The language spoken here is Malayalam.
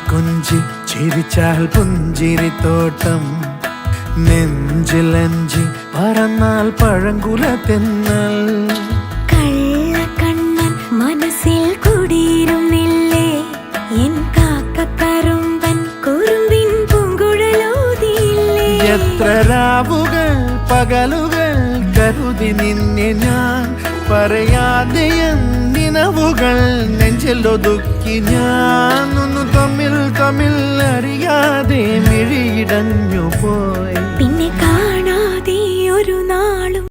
കൊഞ്ചി ചിരിച്ചാൽ പുഞ്ചിരിത്തോട്ടം നെഞ്ചിലഞ്ചി പറന്നാൽ പഴങ്കുല തെന്നൽ കള്ളക്കണ്ണൻ മനസ്സിൽ കുടിയിരുന്നില്ലേ എൻ കാക്കക്കറുമ്പൻ കുറുമ്പിൻ പൂങ്കുഴലോതിയില്ലേ എത്ര രാവുകൾ പകലുകൾ കരുതി നിന്നെ ഞാൻ പറയാതെ നിനവുകൾ നെഞ്ചിലൊതുക്കി ഞാൻ ഒന്ന് തമ്മിൽ അറിയാതെ മിഴിയിടഞ്ഞു പോയി